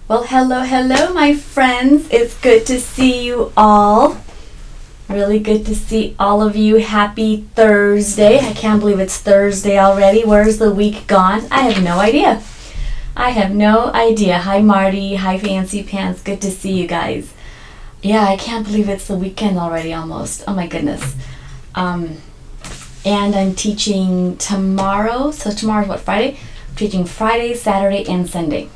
Well, hello, my friends. It's good to see you all. Really good to see all of you. Happy Thursday. I can't believe it's Thursday already. Where's the week gone? I have no idea. Hi, Marty. Hi, Fancy Pants. Good to see you guys. Yeah, I can't believe it's the weekend already almost. Oh my goodness. And I'm teaching tomorrow. So tomorrow's what, Friday? I'm teaching Friday, Saturday, and Sunday.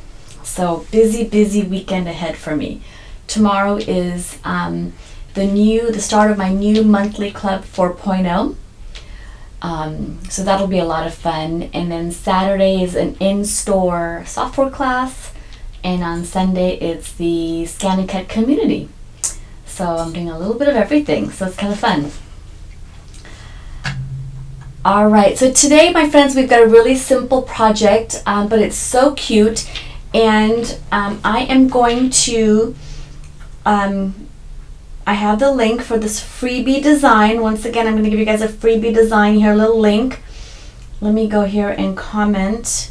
So busy weekend ahead for me. Tomorrow is the start of my new monthly club 4.0. So that'll be a lot of fun. And then Saturday is an in-store software class. And on Sunday it's the Scan and Cut community. So I'm doing a little bit of everything. So it's kind of fun. All right. So today, my friends, we've got a really simple project, but it's so cute. And I am going to, I have the link for this freebie design. Once again, I'm going to give you guys a freebie design here, a little link. Let me go here and comment.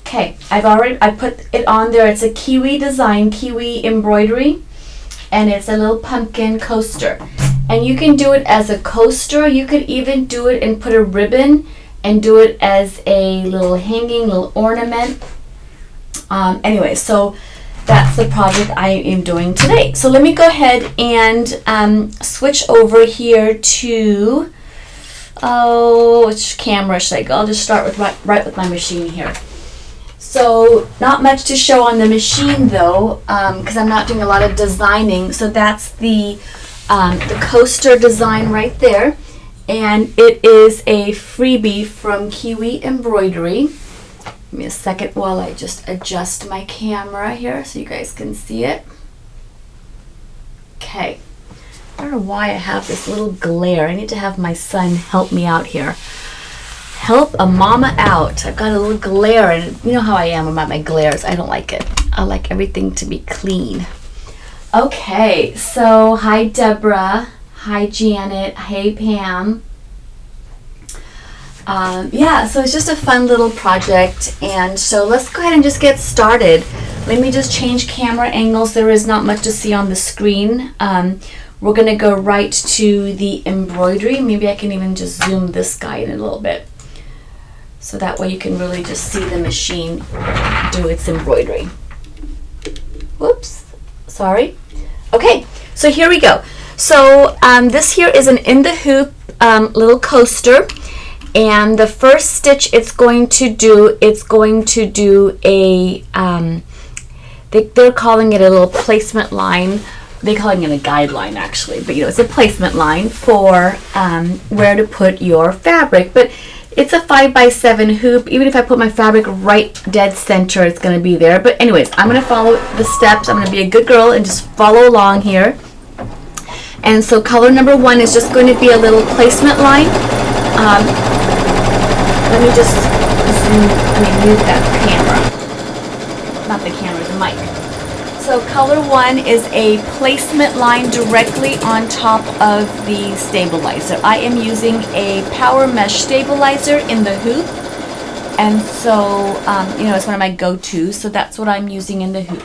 Okay, I put it on there. It's a kiwi design, kiwi embroidery, and it's a little pumpkin coaster. And you can do it as a coaster. You could even do it and put a ribbon and do it as a little hanging, little ornament. Anyway, so that's the project I am doing today. So let me go ahead and switch over here to, which camera should I go? I'll just start with right with my machine here. So not much to show on the machine though, because I'm not doing a lot of designing. So that's the coaster design right there. And it is a freebie from Kiwi Embroidery. Give me a second while I just adjust my camera here so you guys can see it. Okay. I don't know why I have this little glare. I need to have my son help me out here. Help a mama out. I've got a little glare, and you know how I am about my glares. I don't like it. I like everything to be clean. Okay, so hi Deborah. Hi Janet. Hey Pam. So it's just a fun little project, and so let's go ahead and just get started. Let me just change camera angles. There is not much to see on the screen. We're going to go right to the embroidery. Maybe I can even just zoom this guy in a little bit, so that way you can really just see the machine do its embroidery. Whoops, sorry. Okay, so here we go. So this here is an in the hoop little coaster, and the first stitch it's going to do a they're calling it a little placement line. They're calling it a guideline actually, but it's a placement line for where to put your fabric. But it's a 5x7 hoop. Even if I put my fabric right dead center, it's going to be there. But anyways, I'm going to follow the steps. I'm going to be a good girl and just follow along here. And so color number 1 is just going to be a little placement line. Let me just mute that camera. Not the camera, the mic. So color 1 is a placement line directly on top of the stabilizer. I am using a power mesh stabilizer in the hoop. And so, it's one of my go-tos. So that's what I'm using in the hoop.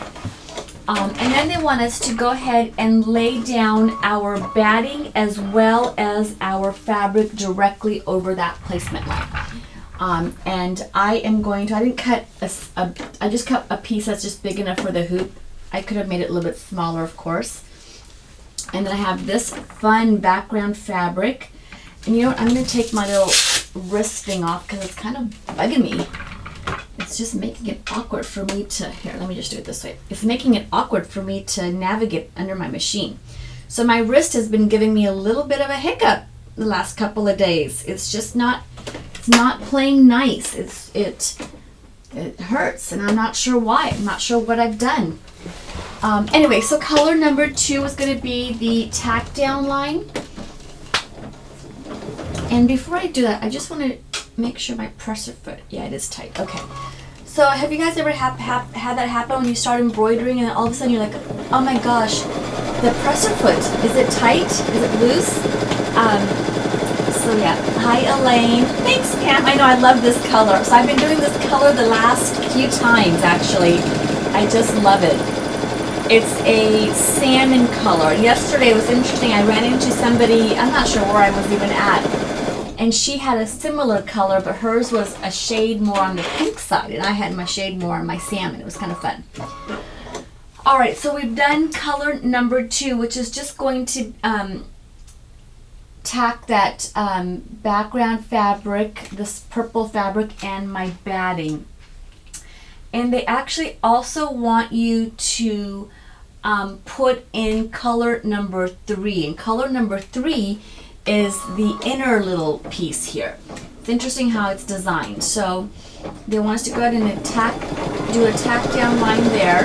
And then they want us to go ahead and lay down our batting as well as our fabric directly over that placement line. And I am going to, I didn't cut, I just cut a piece that's just big enough for the hoop. I could have made it a little bit smaller, of course. And then I have this fun background fabric. And you know what, I'm going to take my little wrist thing off because it's kind of bugging me. It's just making it awkward for me to, here, let me just do it this way. It's making it awkward for me to navigate under my machine. So my wrist has been giving me a little bit of a hiccup the last couple of days. It's just not, it's not playing nice. It hurts, and I'm not sure why. I'm not sure what I've done. Anyway, so color number 2 is going to be the tack down line. And before I do that, I just want to make sure my presser foot, yeah, it is tight. Okay. So have you guys ever had that happen when you start embroidering and then all of a sudden you're like, oh my gosh, the presser foot, is it tight? Is it loose? So yeah, hi Elaine. Thanks Pam. I know I love this color. So I've been doing this color the last few times actually. I just love it. It's a salmon color. Yesterday it was interesting. I ran into somebody, I'm not sure where I was even at, and she had a similar color, but hers was a shade more on the pink side, and I had my shade more on my salmon. It was kind of fun. All right, so we've done color number 2, which is just going to tack that background fabric, this purple fabric, and my batting. And they actually also want you to put in color number 3. And color number 3 is the inner little piece here. It's interesting how it's designed. So they want us to go ahead and do a tack down line there,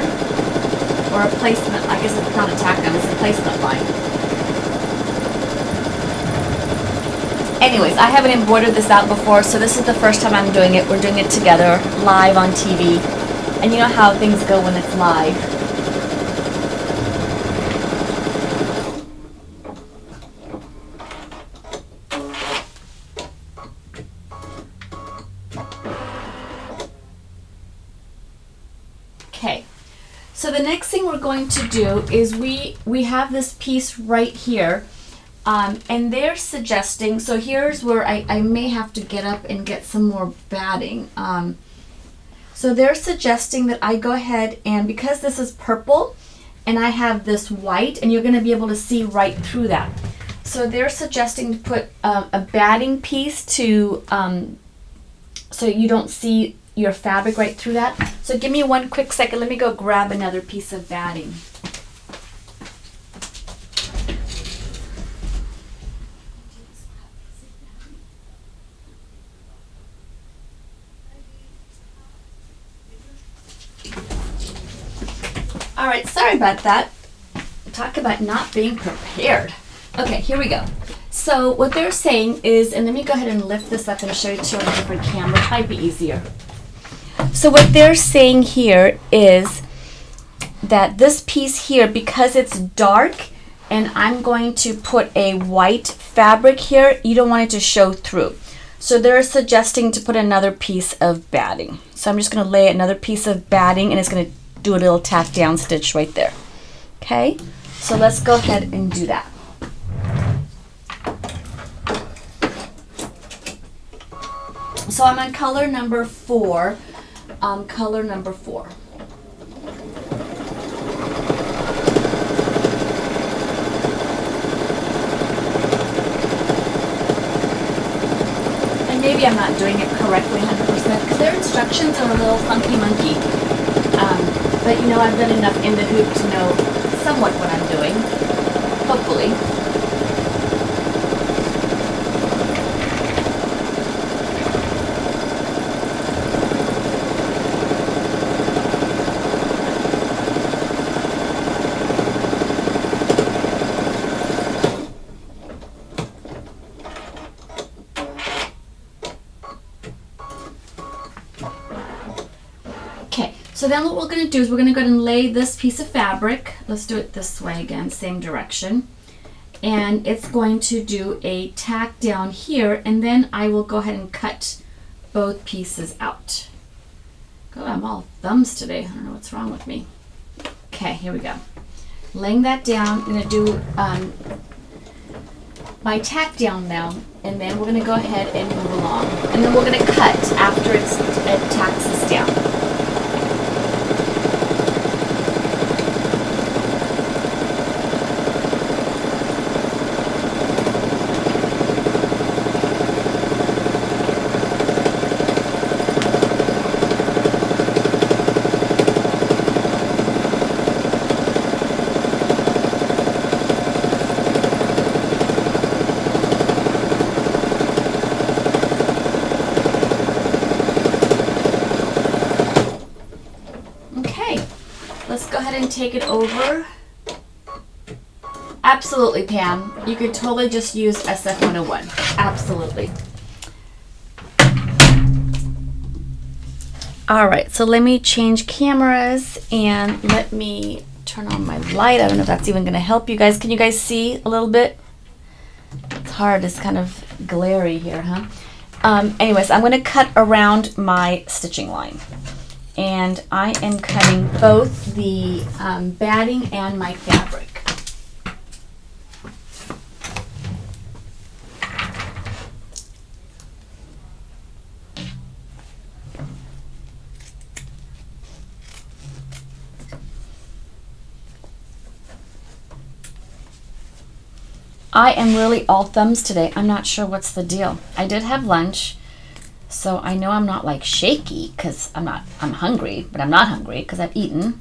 or a placement. I guess it's not a tack down, it's a placement line. Anyways, I haven't embroidered this out before, so this is the first time I'm doing it. We're doing it together, live on TV. And you know how things go when it's live. Okay, so the next thing we're going to do is we have this piece right here. And they're suggesting, so here's where I may have to get up and get some more batting. So they're suggesting that I go ahead and, because this is purple and I have this white, and you're going to be able to see right through that. So they're suggesting to put a batting piece to, so you don't see your fabric right through that. So give me one quick second. Let me go grab another piece of batting. All right, sorry about that. Talk about not being prepared. Okay, here we go. So what they're saying is, and let me go ahead and lift this up and show you on a different camera. It might be easier. So what they're saying here is that this piece here, because it's dark and I'm going to put a white fabric here, you don't want it to show through. So they're suggesting to put another piece of batting. So I'm just going to lay another piece of batting, and it's going to do a little tack down stitch right there. Okay, so let's go ahead and do that. So I'm on color number 4. Color number 4. And maybe I'm not doing it correctly 100% because their instructions are a little funky monkey. But you know, I've done enough in the hoop to know somewhat what I'm doing, hopefully. So then what we're going to do is we're going to go ahead and lay this piece of fabric. Let's do it this way again, same direction. And it's going to do a tack down here, and then I will go ahead and cut both pieces out. God, I'm all thumbs today. I don't know what's wrong with me. Okay, here we go. Laying that down, I'm going to do my tack down now, and then we're going to go ahead and move along. And then we're going to cut after it tacks us down. Let's go ahead and take it over. Absolutely, Pam. You could totally just use SF-101. Absolutely. All right, so let me change cameras and let me turn on my light. I don't know if that's even going to help you guys. Can you guys see a little bit? It's hard. It's kind of glary here, huh? Anyways, I'm going to cut around my stitching line. And I am cutting both the batting and my fabric. I am really all thumbs today. I'm not sure what's the deal. I did have lunch, so I know I'm not like shaky because I'm hungry, but I'm not hungry because I've eaten.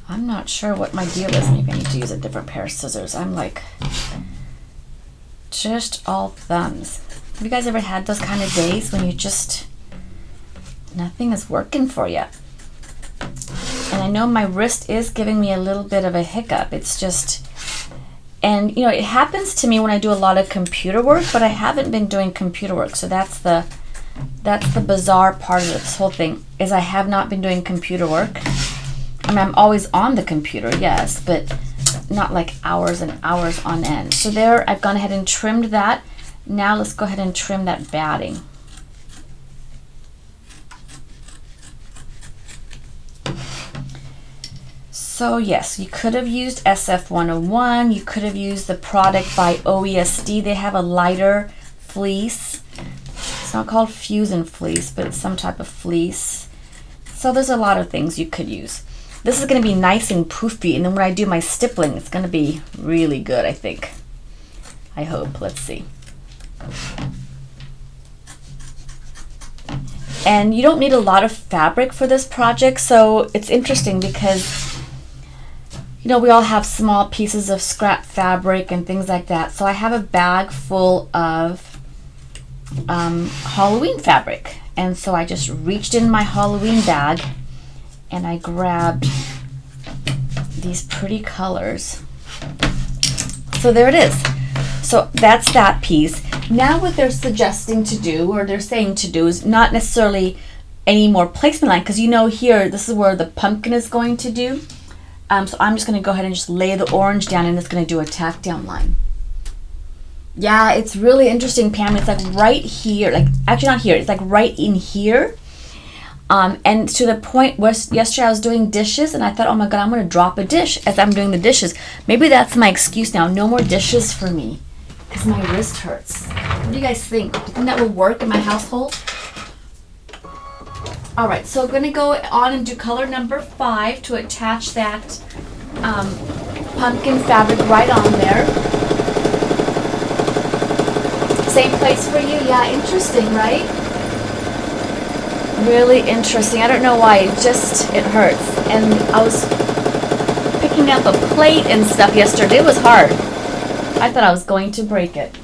I'm not sure what my deal is. Maybe I need to use a different pair of scissors. I'm like just all thumbs. Have you guys ever had those kind of days when you just, nothing is working for you? And I know my wrist is giving me a little bit of a hiccup. It's just, and you know, it happens to me when I do a lot of computer work, but I haven't been doing computer work. So that's the bizarre part of this whole thing, is I have not been doing computer work. I mean, I'm always on the computer, yes, but not like hours and hours on end. So there, I've gone ahead and trimmed that. Now let's go ahead and trim that batting. So yes, you could have used SF101. You could have used the product by OESD. They have a lighter fleece. It's not called fusion fleece, but it's some type of fleece. So there's a lot of things you could use. This is going to be nice and poofy, and then when I do my stippling, it's going to be really good, I think. I hope. Let's see. And you don't need a lot of fabric for this project, so it's interesting because, you know, we all have small pieces of scrap fabric and things like that. So I have a bag full of Halloween fabric. And so I just reached in my Halloween bag and I grabbed these pretty colors. So there it is. So that's that piece. Now what they're suggesting to do, or they're saying to do, is not necessarily any more placement line, because you know here, this is where the pumpkin is going to do. So I'm just going to go ahead and just lay the orange down, and it's going to do a tack down line. Yeah, it's really interesting, Pam. It's like right here, like actually not here, it's like right in here. And to the point where yesterday I was doing dishes and I thought, oh my God, I'm going to drop a dish as I'm doing the dishes. Maybe that's my excuse now. No more dishes for me because my wrist hurts. What do you guys think? Do you think that will work in my household? All right, so I'm going to go on and do color number 5 to attach that pumpkin fabric right on there. Same place for you? Yeah, interesting, right? Really interesting. I don't know why, it hurts. And I was picking up a plate and stuff yesterday. It was hard. I thought I was going to break it.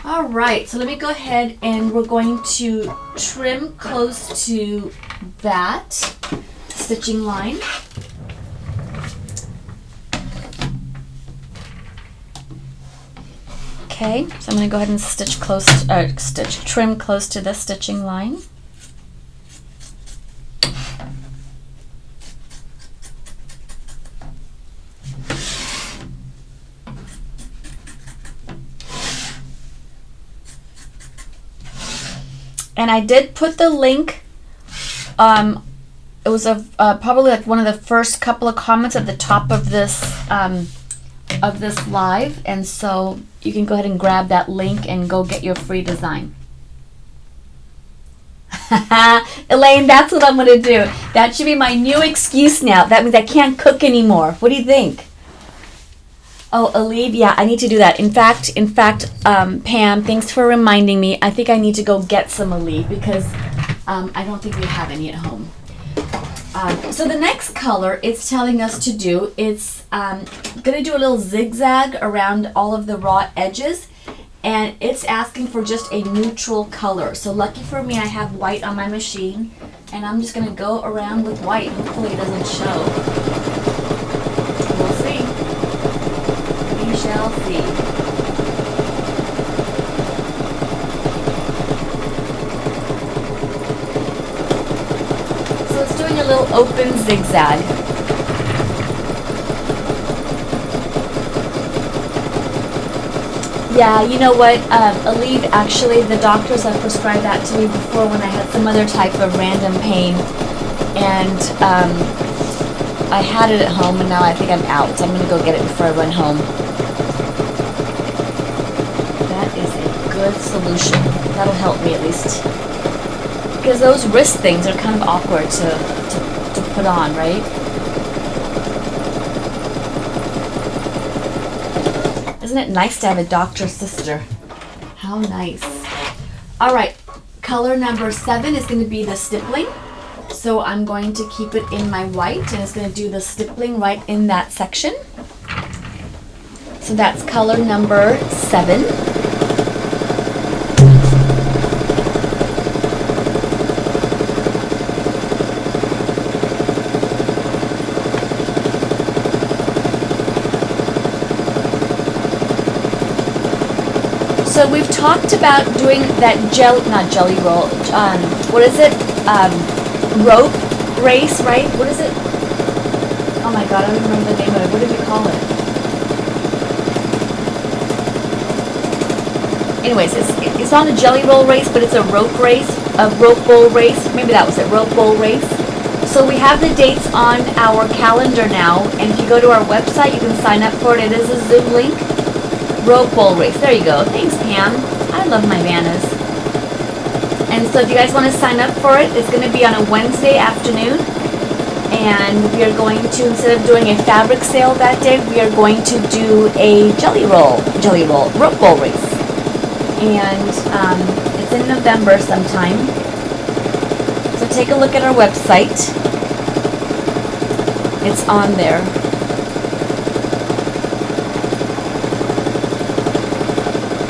All right, so let me go ahead and we're going to trim close to that stitching line. Okay, so I'm going to go ahead and trim close to the stitching line. And I did put the link, it was probably like one of the first couple of comments at the top of this live, and so you can go ahead and grab that link and go get your free design. Elaine, that's what I'm going to do. That should be my new excuse now. That means I can't cook anymore. What do you think? Oh, Aleve, yeah, I need to do that. In fact, Pam, thanks for reminding me. I think I need to go get some Aleve because I don't think we have any at home. So the next color it's telling us to do, it's going to do a little zigzag around all of the raw edges, and it's asking for just a neutral color. So lucky for me, I have white on my machine, and I'm just going to go around with white. Hopefully it doesn't show. We'll see. We shall see. A little open zigzag. Yeah, you know what, Aleve, actually, the doctors have prescribed that to me before when I had some other type of random pain. And I had it at home, and now I think I'm out, so I'm going to go get it before I run home. That is a good solution. That'll help me at least. Because those wrist things are kind of awkward to put on, right? Isn't it nice to have a doctor's sister? How nice. All right, color number 7 is going to be the stippling. So I'm going to keep it in my white, and it's going to do the stippling right in that section. So that's color number 7. So we've talked about doing that not jelly roll, what is it? Rope race, right? What is it? Oh my god, I don't remember the name of it. What did we call it? Anyways, it's not a jelly roll race, but it's a rope race, a rope bowl race. Maybe that was it, rope bowl race. So we have the dates on our calendar now, and if you go to our website, you can sign up for it. It is a Zoom link. Rope bowl race. There you go. Thanks, Pam. I love my Vannas. And so if you guys want to sign up for it, it's going to be on a Wednesday afternoon. And we are going to, instead of doing a fabric sale that day, we are going to do a rope bowl race. And it's in November sometime. So take a look at our website. It's on there.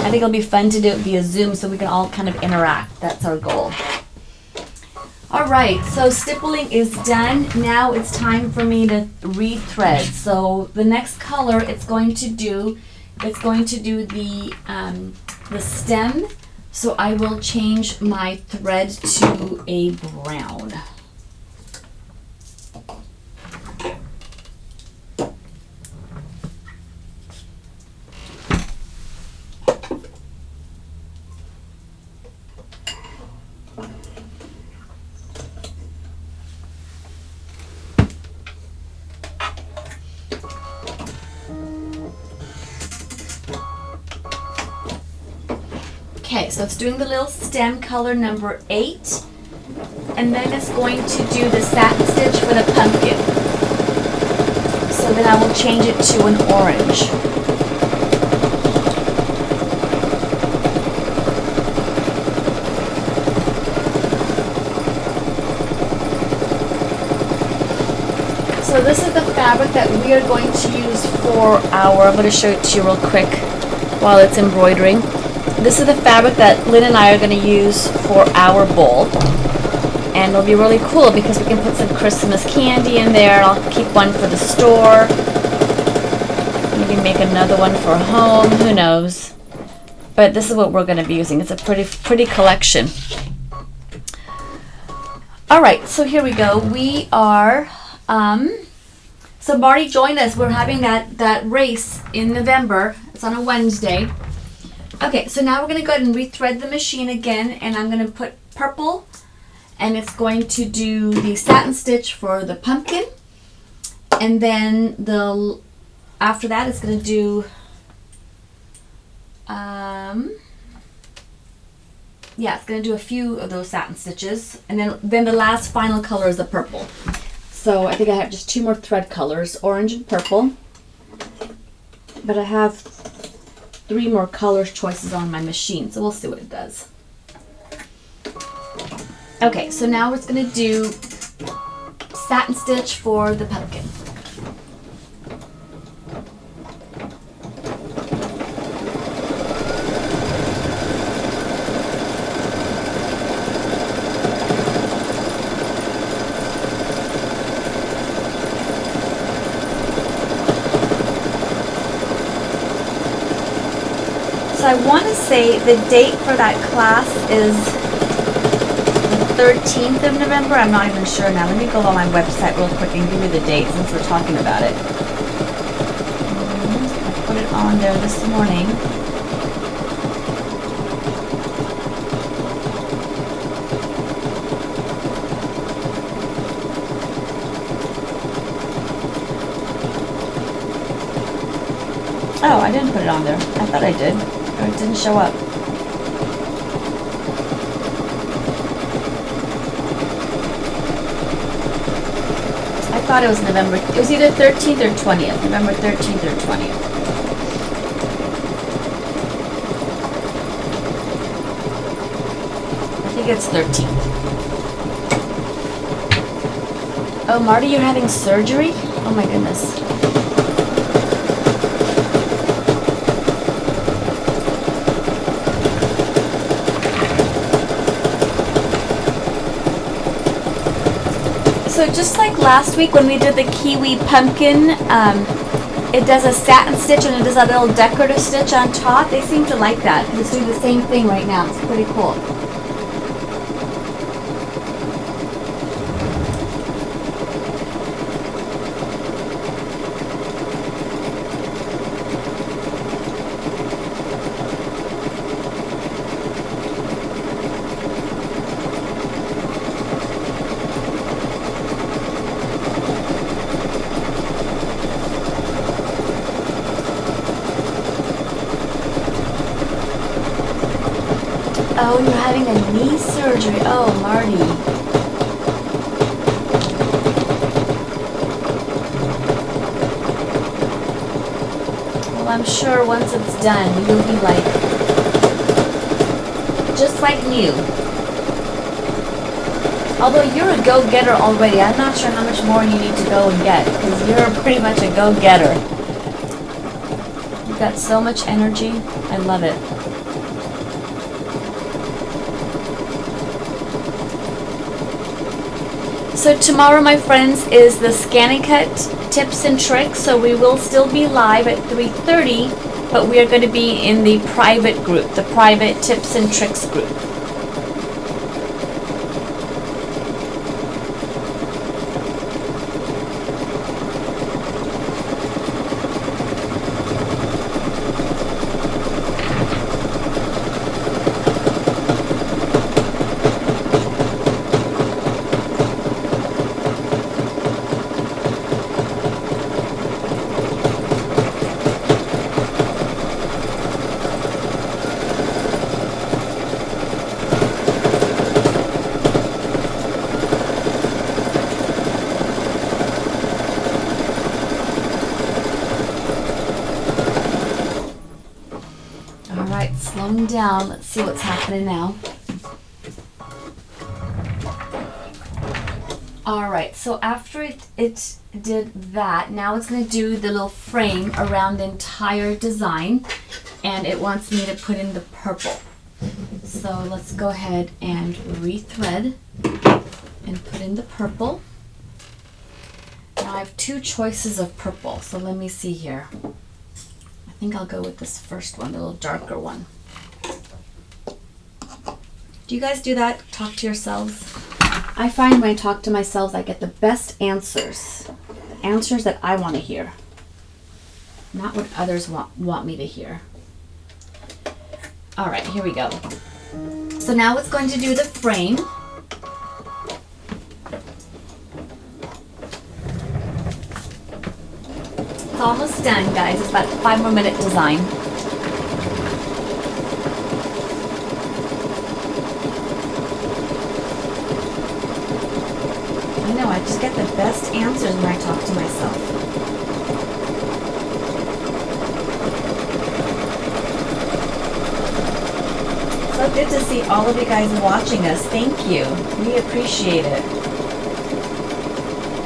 I think it'll be fun to do it via Zoom so we can all kind of interact. That's our goal. All right, so stippling is done. Now it's time for me to rethread. So the next color it's going to do the stem. So I will change my thread to a brown. Okay, so it's doing the little stem, color number 8, and then it's going to do the satin stitch for the pumpkin. So then I will change it to an orange. So this is the fabric that we are going to use for I'm going to show it to you real quick while it's embroidering. This is the fabric that Lynn and I are going to use for our bowl. And it'll be really cool because we can put some Christmas candy in there. I'll keep one for the store. Maybe make another one for home. Who knows? But this is what we're going to be using. It's a pretty collection. All right, so here we go. We are... so Marty joined us. We're having that race in November. It's on a Wednesday. Okay, so now we're going to go ahead and rethread the machine again, and I'm going to put purple, and it's going to do the satin stitch for the pumpkin, and then after that it's going to do it's going to do a few of those satin stitches, and then the last final color is the purple. So I think I have just 2 more thread colors, orange and purple, but I have 3 more color choices on my machine, so we'll see what it does. Okay, so now it's going to do satin stitch for the pumpkin. So I want to say the date for that class is the 13th of November. I'm not even sure now. Let me go on my website real quick and give you the date since we're talking about it. I put it on there this morning. I didn't put it on there. I thought I did. Or it didn't show up. I thought it was November. It was either 13th or 20th. November 13th or 20th. I think it's 13th. Oh, Marty, you're having surgery? Oh my goodness. So just like last week when we did the kiwi pumpkin, it does a satin stitch and it does a little decorative stitch on top. They seem to like that. It's doing the same thing right now. It's pretty cool. Oh, you're having a knee surgery. Oh, Marty. Well, I'm sure once it's done, you'll be like, just like new. Although you're a go-getter already, I'm not sure how much more you need to go and get, because you're pretty much a go-getter. You've got so much energy. I love it. So tomorrow, my friends, is the Scanning Cut tips and tricks. So we will still be live at 3:30, but we are going to be in the private group, the private tips and tricks group. Slowing down. Let's see what's happening now. Alright, so after it did that, now it's going to do the little frame around the entire design, and it wants me to put in the purple. So let's go ahead and rethread and put in the purple. Now I have two choices of purple, so let me see here. I think I'll go with this first one, the little darker one. Do you guys do that? Talk to yourselves? I find when I talk to myself, I get the best answers. The answers that I want to hear. Not what others want me to hear. Alright, here we go. So now it's going to do the frame. It's almost done, guys. It's about a 5 more minute design. I know, I just get the best answers when I talk to myself. So good to see all of you guys watching us. Thank you. We appreciate it.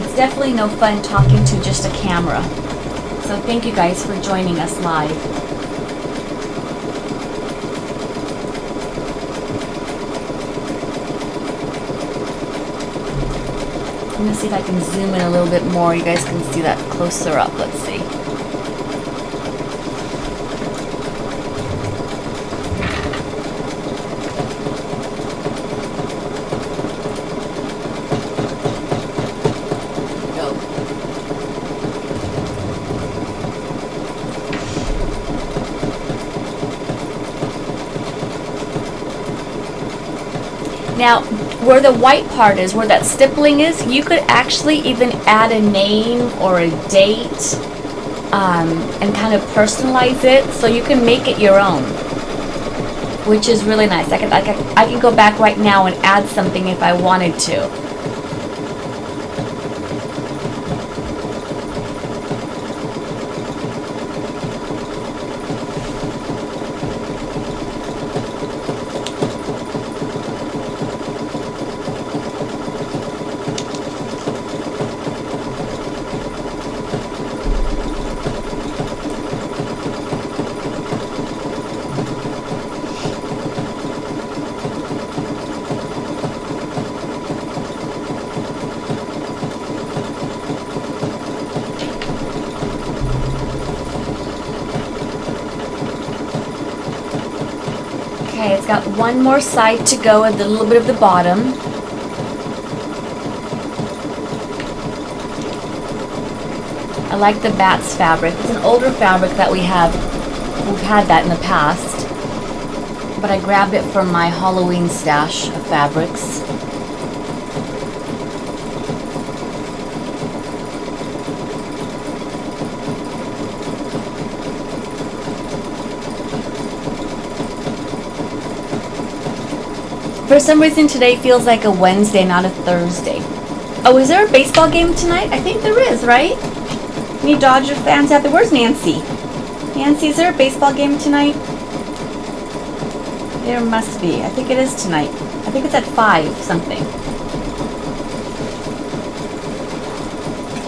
It's definitely no fun talking to just a camera. So thank you guys for joining us live. I'm going to see if I can zoom in a little bit more. You guys can see that closer up. Let's see. Now, where the white part is, where that stippling is, you could actually even add a name or a date and kind of personalize it so you can make it your own, which is really nice. I can go back right now and add something if I wanted to. Okay, it's got one more side to go and a little bit of the bottom. I like the bats fabric. It's an older fabric that we've had that in the past, but I grabbed it from my Halloween stash of fabrics. For some reason today feels like a Wednesday, not a Thursday. Oh, is there a baseball game tonight? I think there is, right? Any Dodger fans out there? Where's Nancy? Nancy, is there a baseball game tonight? There must be. I think it is tonight. I think it's at 5 something.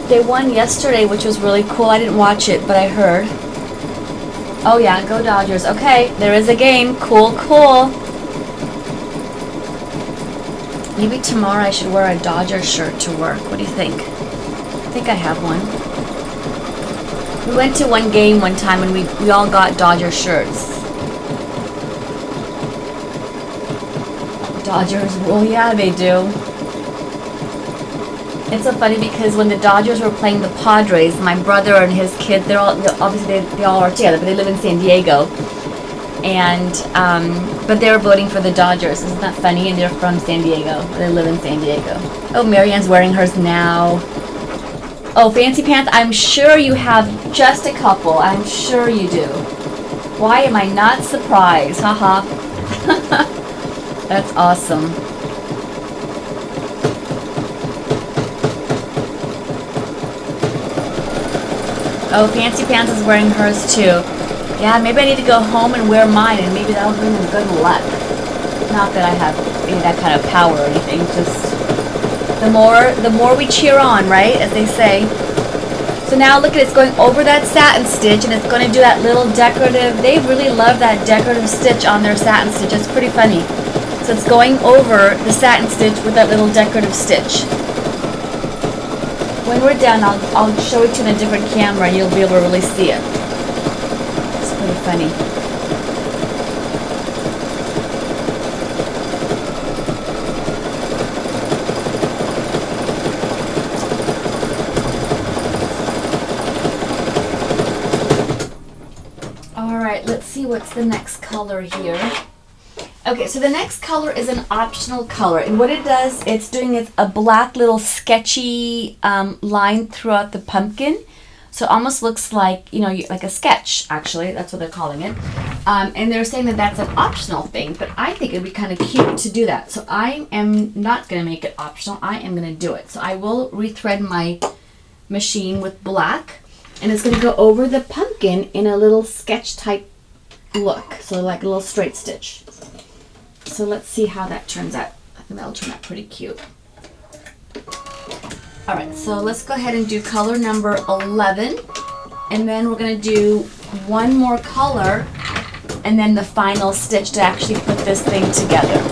They won yesterday, which was really cool. I didn't watch it, but I heard. Oh yeah, go Dodgers. Okay, there is a game. Cool, cool. Maybe tomorrow I should wear a Dodger shirt to work. What do you think? I think I have one. We went to one game one time and we all got Dodger shirts. Dodgers rule, yeah, they do. It's so funny because when the Dodgers were playing the Padres, my brother and his kid, they're all, obviously they all are together, but they live in San Diego. And, but they were voting for the Dodgers. Isn't that funny? And they're from San Diego. They live in San Diego. Oh, Marianne's wearing hers now. Oh, Fancy Pants, I'm sure you have just a couple. I'm sure you do. Why am I not surprised? Haha. That's awesome. Oh, Fancy Pants is wearing hers too. Yeah, maybe I need to go home and wear mine, and maybe that'll bring them good luck. Not that I have any that kind of power or anything, just the more we cheer on, right, as they say. So now look at it, it's going over that satin stitch, and it's going to do that little decorative, they really love that decorative stitch on their satin stitch. It's pretty funny. So it's going over the satin stitch with that little decorative stitch. When we're done, I'll show it to you in a different camera, and you'll be able to really see it. Pretty funny. All right, let's see what's the next color here. Okay, so the next color is an optional color, and what it does, it's doing a black little sketchy line throughout the pumpkin. So it almost looks like, you know, like a sketch, actually. That's what they're calling it. And they're saying that that's an optional thing, but I think it'd be kind of cute to do that. So I am not going to make it optional. I am going to do it. So I will rethread my machine with black, and it's going to go over the pumpkin in a little sketch type look. So like a little straight stitch. So let's see how that turns out. I think that'll turn out pretty cute. Alright, so let's go ahead and do color number 11, and then we're going to do one more color and then the final stitch to actually put this thing together.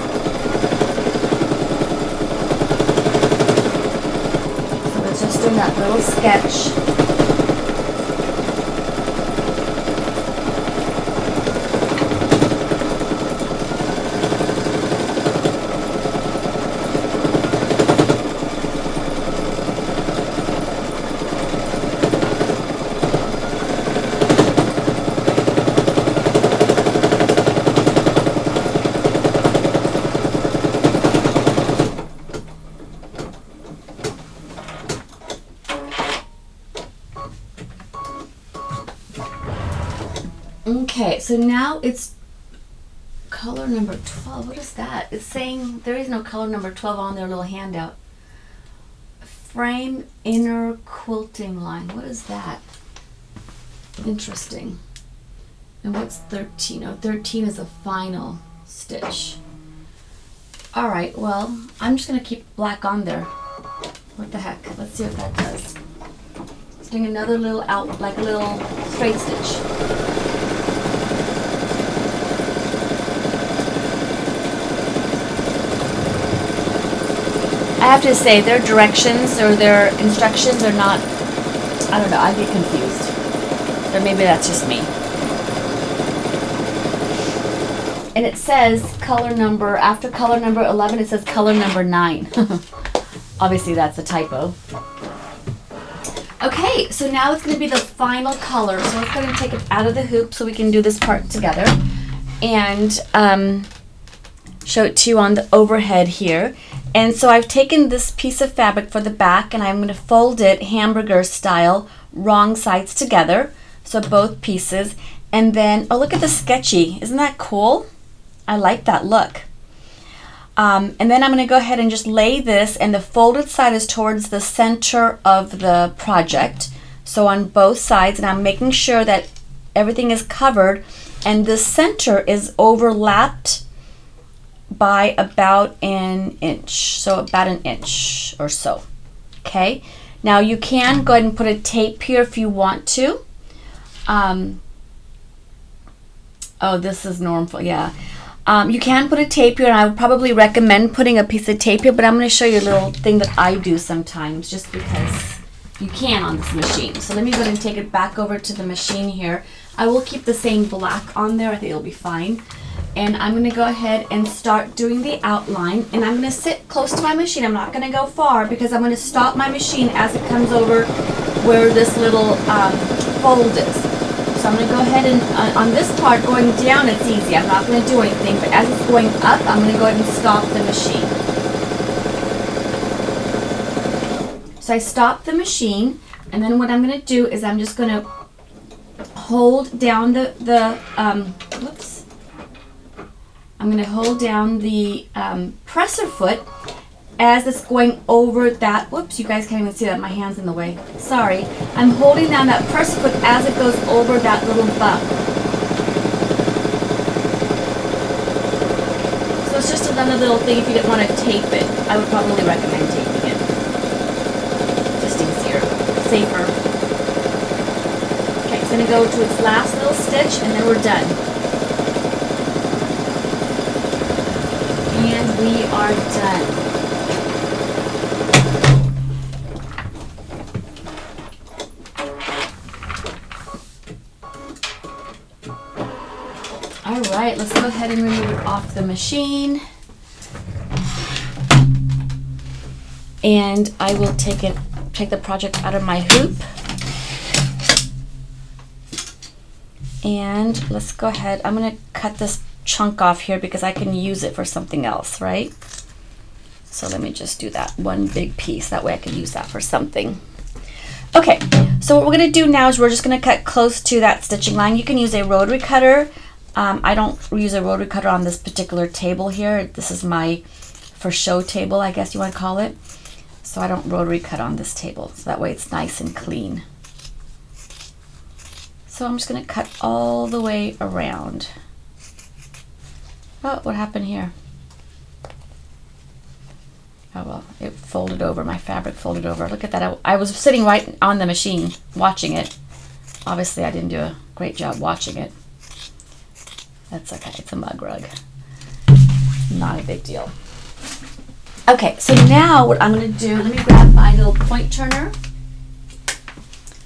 So it's just doing that little sketch. Okay, so now it's color number 12. What is that? It's saying there is no color number 12 on their little handout. Frame inner quilting line. What is that? Interesting. And what's 13? Oh, 13 is a final stitch. All right, well, I'm just gonna keep black on there. What the heck? Let's see what that does. It's doing another little out, like a little straight stitch. I have to say, their directions or their instructions are not, I don't know, I get confused. Or maybe that's just me. And it says color number, after color number 11, it says color number 9. Obviously that's a typo. Okay, so now it's going to be the final color. So let's go ahead and take it out of the hoop so we can do this part together. And show it to you on the overhead here. And so I've taken this piece of fabric for the back and I'm going to fold it hamburger style, wrong sides together. So both pieces. And then, oh, look at the sketchy. Isn't that cool? I like that look. And then I'm going to go ahead and just lay this, and the folded side is towards the center of the project. So on both sides, and I'm making sure that everything is covered and the center is overlapped by about an inch. So about an inch or so. Okay. Now you can go ahead and put a tape here if you want to. Oh, this is normal. Yeah. You can put a tape here, and I would probably recommend putting a piece of tape here, but I'm going to show you a little thing that I do sometimes just because you can on this machine. So let me go ahead and take it back over to the machine here. I will keep the same black on there. I think it'll be fine. And I'm going to go ahead and start doing the outline, and I'm going to sit close to my machine. I'm not going to go far because I'm going to stop my machine as it comes over where this little fold is. So I'm going to go ahead and, on this part going down, it's easy. I'm not going to do anything, but as it's going up, I'm going to go ahead and stop the machine. So I stop the machine, and then what I'm going to do is I'm just going to hold down whoops. I'm going to hold down the presser foot as it's going over that, whoops, you guys can't even see that, my hand's in the way, sorry. I'm holding down that presser foot as it goes over that little bump. So it's just another little thing. If you didn't want to tape it, I would probably recommend taping it. Just easier, safer. Okay, it's going to go to its last little stitch and then we're done. And we are done. Alright, let's go ahead and remove it off the machine. And I will take the project out of my hoop. And let's go ahead, I'm going to cut this chunk off here because I can use it for something else, right? So let me just do that one big piece. That way I can use that for something. Okay, so what we're going to do now is we're just going to cut close to that stitching line. You can use a rotary cutter. I don't use a rotary cutter on this particular table here. This is my for show table, I guess you want to call it. So I don't rotary cut on this table. So that way it's nice and clean. So I'm just going to cut all the way around. Oh, what happened here? Oh well, it folded over. My fabric folded over. Look at that. I was sitting right on the machine watching it. Obviously I didn't do a great job watching it. That's okay, it's a mug rug. Not a big deal. Okay, so now what I'm going to do, let me grab my little point turner.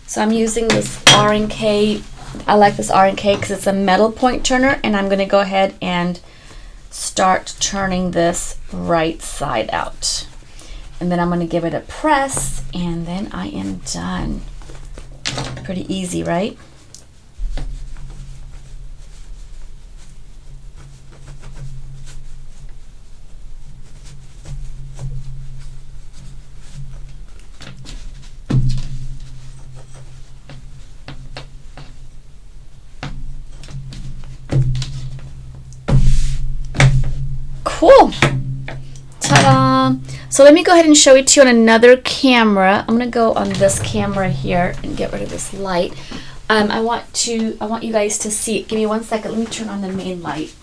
So I'm using this R&K. I like this R&K because it's a metal point turner, and I'm going to go ahead and start turning this right side out. And then I'm going to give it a press, and then I am done. Pretty easy, right? cool. Ta-da! So let me go ahead and show it to you on another camera. I'm gonna go on this camera here and get rid of this light. I want you guys to see it. Give me 1 second. Let me turn on the main light.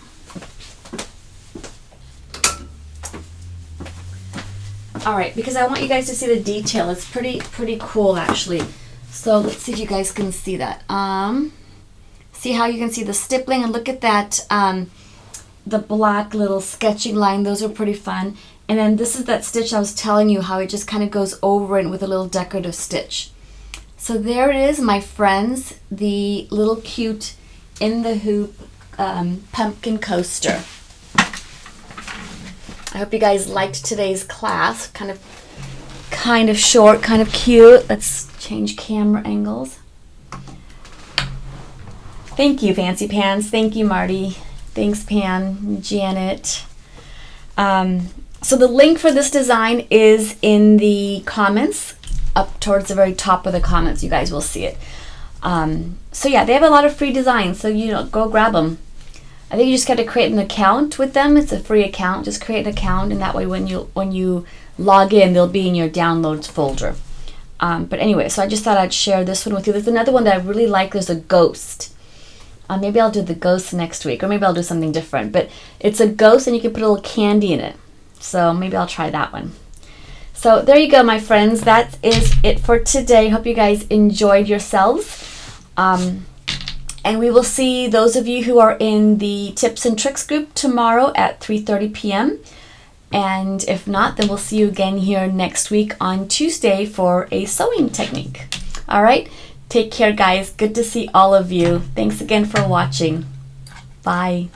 All right, because I want you guys to see the detail. It's pretty cool actually. So let's see if you guys can see that. See how you can see the stippling, and look at that, the black little sketching line. Those are pretty fun. And then this is that stitch I was telling you how it just kind of goes over it with a little decorative stitch. So there it is, my friends, the little cute in the hoop pumpkin coaster. I hope you guys liked today's class. Kind of short, kind of cute. Let's change camera angles. Thank you, Fancy Pants. Thank you, Marty. Thanks, Pan, Janet. So the link for this design is in the comments, up towards the very top of the comments. You guys will see it. So yeah, they have a lot of free designs, so go grab them. I think you just got to create an account with them. It's a free account. Just create an account, and that way when you log in, they'll be in your downloads folder. But anyway, so I just thought I'd share this one with you. There's another one that I really like. There's a ghost. Maybe I'll do the ghost next week, or maybe I'll do something different. But it's a ghost, and you can put a little candy in it. So maybe I'll try that one. So there you go, my friends. That is it for today. Hope you guys enjoyed yourselves. And we will see those of you who are in the Tips and Tricks group tomorrow at 3:30 p.m. And if not, then we'll see you again here next week on Tuesday for a sewing technique. All right? Take care, guys. Good to see all of you. Thanks again for watching. Bye.